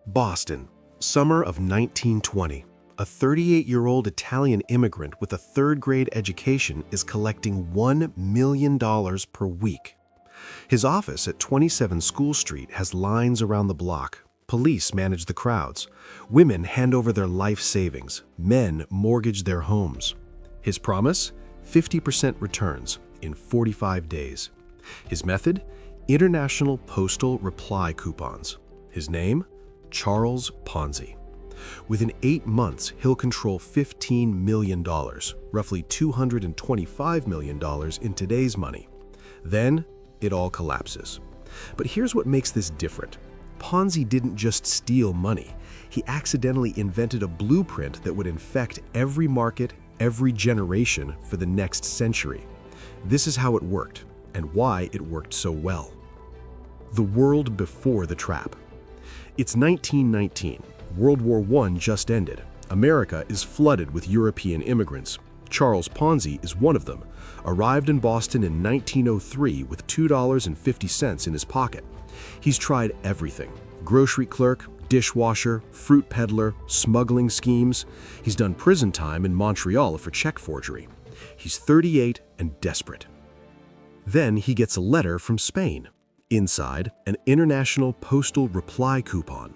Boston, summer of 1920. A 38-year-old Italian immigrant with a third-grade education is collecting $1 million per week. His office at 27 School Street has lines around the block. Police manage the crowds. Women hand over their life savings. Men mortgage their homes. His promise? 50% returns in 45 days. His method? International postal reply coupons. His name? Charles Ponzi. Within 8 months, he'll control $15 million, roughly $225 million in today's money. Then, it all collapses. But here's what makes this different. Ponzi didn't just steal money. He accidentally invented a blueprint that would infect every market, every generation for the next century. This is how it worked, and why it worked so well. The world before the trap. It's 1919. World War I just ended. America is flooded with European immigrants. Charles Ponzi is one of them. Arrived in Boston in 1903 with $2.50 in his pocket. He's tried everything: grocery clerk, dishwasher, fruit peddler, smuggling schemes. He's done prison time in Montreal for check forgery. He's 38 and desperate. Then he gets a letter from Spain. Inside, an international postal reply coupon.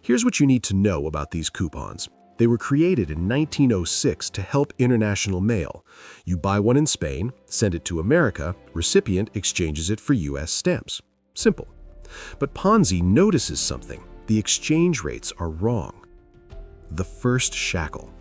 Here's what you need to know about these coupons. They were created in 1906 to help international mail. You buy one in Spain, send it to America, recipient exchanges it for US stamps. Simple. But Ponzi notices something. The exchange rates are wrong. The first shackle.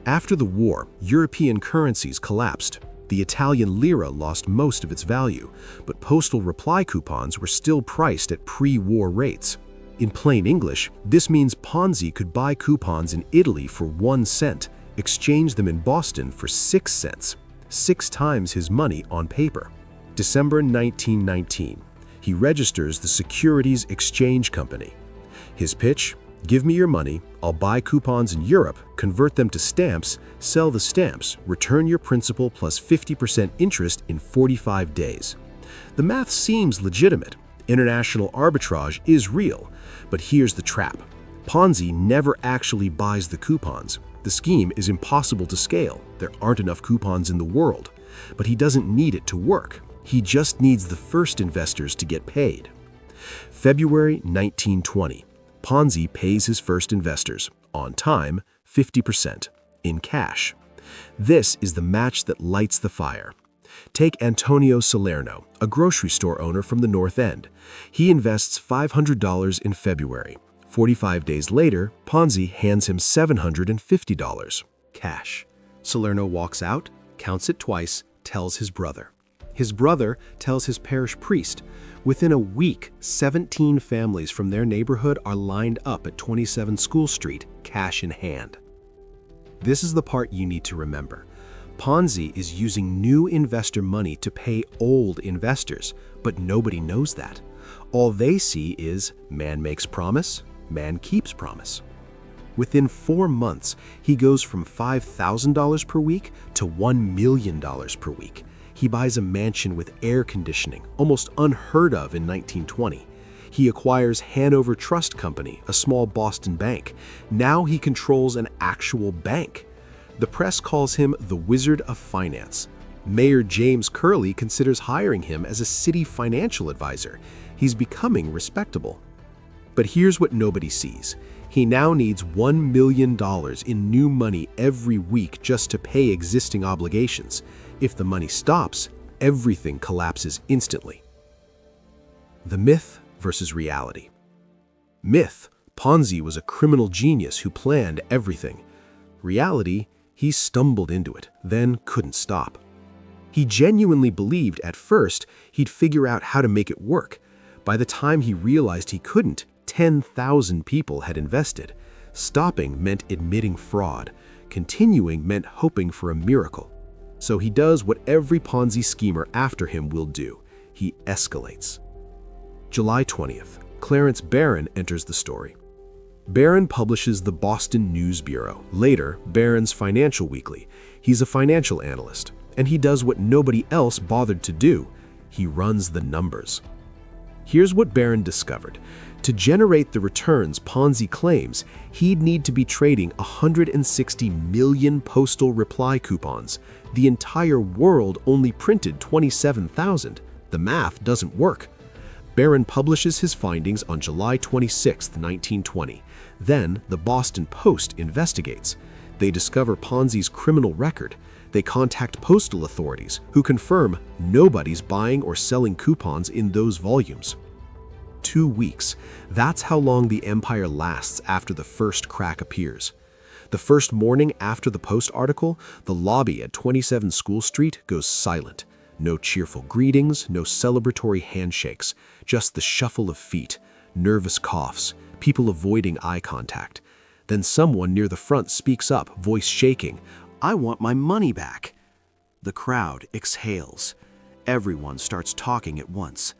After the war, European currencies collapsed. The Italian lira lost most of its value, but postal reply coupons were still priced at pre-war rates. In plain English, this means Ponzi could buy coupons in Italy for 1 cent, exchange them in Boston for 6 cents, 6 times his money on paper. December 1919, he registers the Securities Exchange Company. His pitch? Give me your money, I'll buy coupons in Europe, convert them to stamps, sell the stamps, return your principal plus 50% interest in 45 days. The math seems legitimate. International arbitrage is real. But here's the trap. Ponzi never actually buys the coupons. The scheme is impossible to scale. There aren't enough coupons in the world. But he doesn't need it to work. He just needs the first investors to get paid. February 1920. Ponzi pays his first investors, on time, 50%, in cash. This is the match that lights the fire. Take Antonio Salerno, a grocery store owner from the North End. He invests $500 in February. 45 days later, Ponzi hands him $750, cash. Salerno walks out, counts it twice, tells his brother. His brother tells his parish priest. Within a week, 17 families from their neighborhood are lined up at 27 School Street, cash in hand. This is the part you need to remember. Ponzi is using new investor money to pay old investors, but nobody knows that. All they see is man makes promise, man keeps promise. Within 4 months, he goes from $5,000 per week to $1 million per week. He buys a mansion with air conditioning, almost unheard of in 1920. He acquires Hanover Trust Company, a small Boston bank. Now he controls an actual bank. The press calls him the Wizard of Finance. Mayor James Curley considers hiring him as a city financial advisor. He's becoming respectable. But here's what nobody sees. He now needs $1 million in new money every week just to pay existing obligations. If the money stops, everything collapses instantly. The myth versus reality. Myth: Ponzi was a criminal genius who planned everything. Reality: he stumbled into it, then couldn't stop. He genuinely believed at first he'd figure out how to make it work. By the time he realized he couldn't, 10,000 people had invested. Stopping meant admitting fraud. Continuing meant hoping for a miracle. So he does what every Ponzi schemer after him will do. He escalates. July 20th, Clarence Barron enters the story. Barron publishes the Boston News Bureau, later Barron's Financial Weekly. He's a financial analyst, and he does what nobody else bothered to do. He runs the numbers. Here's what Barron discovered. To generate the returns Ponzi claims, he'd need to be trading 160 million postal reply coupons. The entire world only printed 27,000. The math doesn't work. Barron publishes his findings on July 26, 1920. Then, the Boston Post investigates. They discover Ponzi's criminal record. They contact postal authorities, who confirm nobody's buying or selling coupons in those volumes. 2 weeks. That's how long the empire lasts after the first crack appears. The first morning after the Post article, the lobby at 27 School Street goes silent. No cheerful greetings, no celebratory handshakes, just the shuffle of feet, nervous coughs, people avoiding eye contact. Then someone near the front speaks up, voice shaking, "I want my money back." The crowd exhales. Everyone starts talking at once.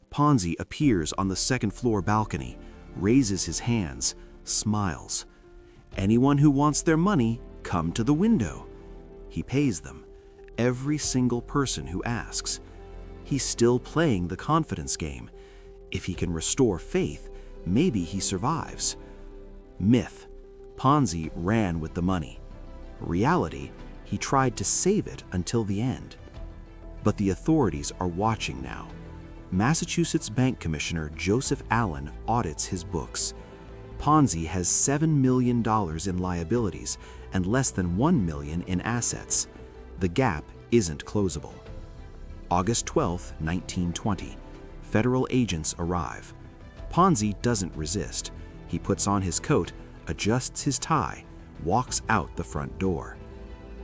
Ponzi appears on the second-floor balcony, raises his hands, smiles. "Anyone who wants their money, come to the window." He pays them, every single person who asks. He's still playing the confidence game. If he can restore faith, maybe he survives. Myth: Ponzi ran with the money. Reality: he tried to save it until the end. But the authorities are watching now. Massachusetts Bank Commissioner Joseph Allen audits his books. Ponzi has $7 million in liabilities and less than $1 million in assets. The gap isn't closable. August 12, 1920. Federal agents arrive. Ponzi doesn't resist. He puts on his coat, adjusts his tie, walks out the front door.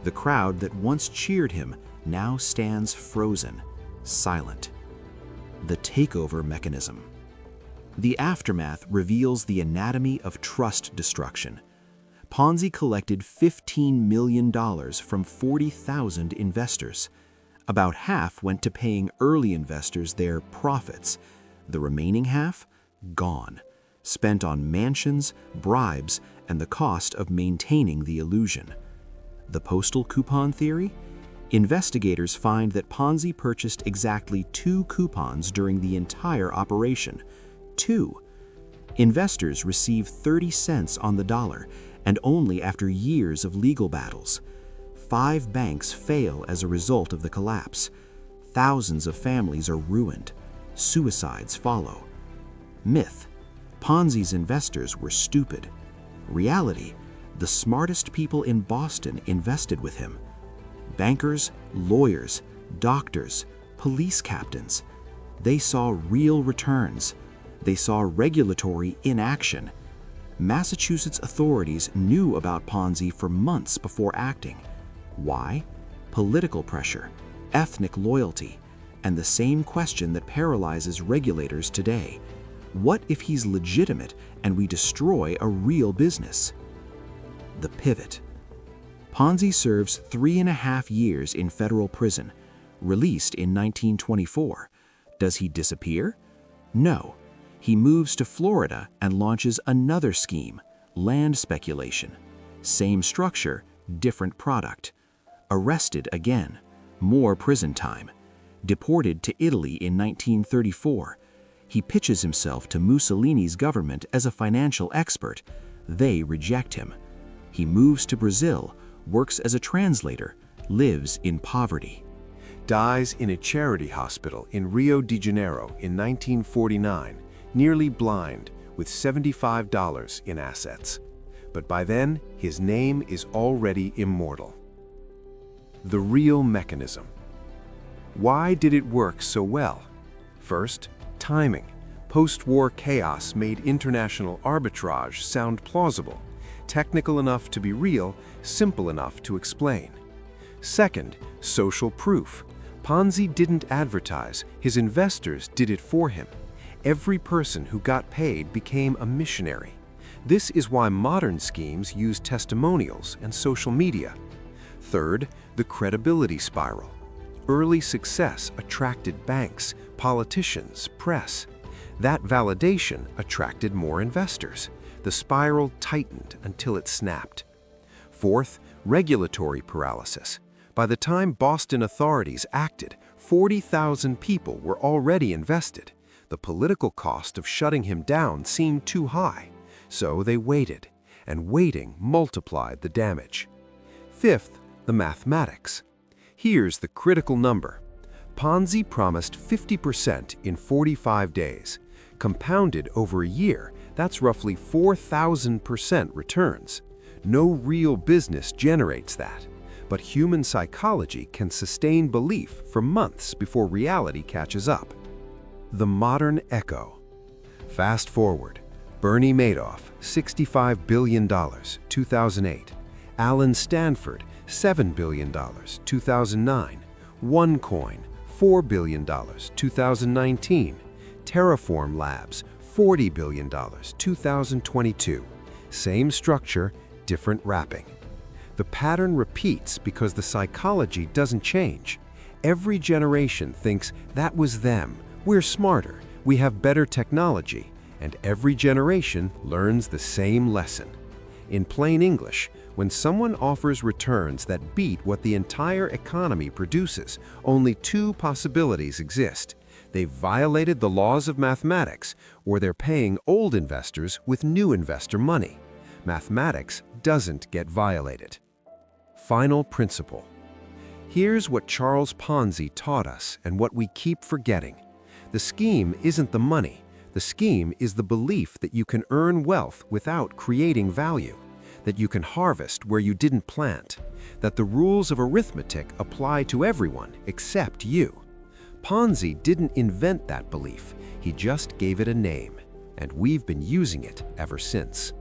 The crowd that once cheered him now stands frozen, silent. The takeover mechanism. The aftermath reveals the anatomy of trust destruction. Ponzi collected $15 million from 40,000 investors. About half went to paying early investors their profits. The remaining half? Gone. Spent on mansions, bribes, and the cost of maintaining the illusion. The postal coupon theory? Investigators find that Ponzi purchased exactly 2 coupons during the entire operation. 2. Investors receive 30 cents on the dollar, and only after years of legal battles. 5 banks fail as a result of the collapse. Thousands of families are ruined. Suicides follow. Myth: Ponzi's investors were stupid. Reality: the smartest people in Boston invested with him. Bankers, lawyers, doctors, police captains. They saw real returns. They saw regulatory inaction. Massachusetts authorities knew about Ponzi for months before acting. Why? Political pressure, ethnic loyalty, and the same question that paralyzes regulators today. What if he's legitimate and we destroy a real business? The pivot. Ponzi serves 3.5 years in federal prison, released in 1924. Does he disappear? No. He moves to Florida and launches another scheme, land speculation. Same structure, different product. Arrested again, more prison time. Deported to Italy in 1934. He pitches himself to Mussolini's government as a financial expert. They reject him. He moves to Brazil, works as a translator, lives in poverty. Dies in a charity hospital in Rio de Janeiro in 1949, nearly blind, with $75 in assets. But by then, his name is already immortal. The real mechanism. Why did it work so well? First, timing. Post-war chaos made international arbitrage sound plausible, technical enough to be real, simple enough to explain. Second, social proof. Ponzi didn't advertise, his investors did it for him. Every person who got paid became a missionary. This is why modern schemes use testimonials and social media. Third, the credibility spiral. Early success attracted banks, politicians, press. That validation attracted more investors. The spiral tightened until it snapped. Fourth, regulatory paralysis. By the time Boston authorities acted, 40,000 people were already invested. The political cost of shutting him down seemed too high, so they waited, and waiting multiplied the damage. Fifth, the mathematics. Here's the critical number. Ponzi promised 50% in 45 days. Compounded over a year, that's roughly 4,000% returns. No real business generates that, but human psychology can sustain belief for months before reality catches up. The modern echo. Fast forward. Bernie Madoff, $65 billion, 2008. Alan Stanford, $7 billion, 2009. OneCoin, $4 billion, 2019. Terraform Labs, $40 billion, 2022. Same structure, different wrapping. The pattern repeats because the psychology doesn't change. Every generation thinks that was them, we're smarter, we have better technology, and every generation learns the same lesson. In plain English, when someone offers returns that beat what the entire economy produces, only two possibilities exist. They've violated the laws of mathematics, or they're paying old investors with new investor money. Mathematics doesn't get violated. Final principle. Here's what Charles Ponzi taught us and what we keep forgetting. The scheme isn't the money. The scheme is the belief that you can earn wealth without creating value, that you can harvest where you didn't plant, that the rules of arithmetic apply to everyone except you. Ponzi didn't invent that belief, he just gave it a name, and we've been using it ever since.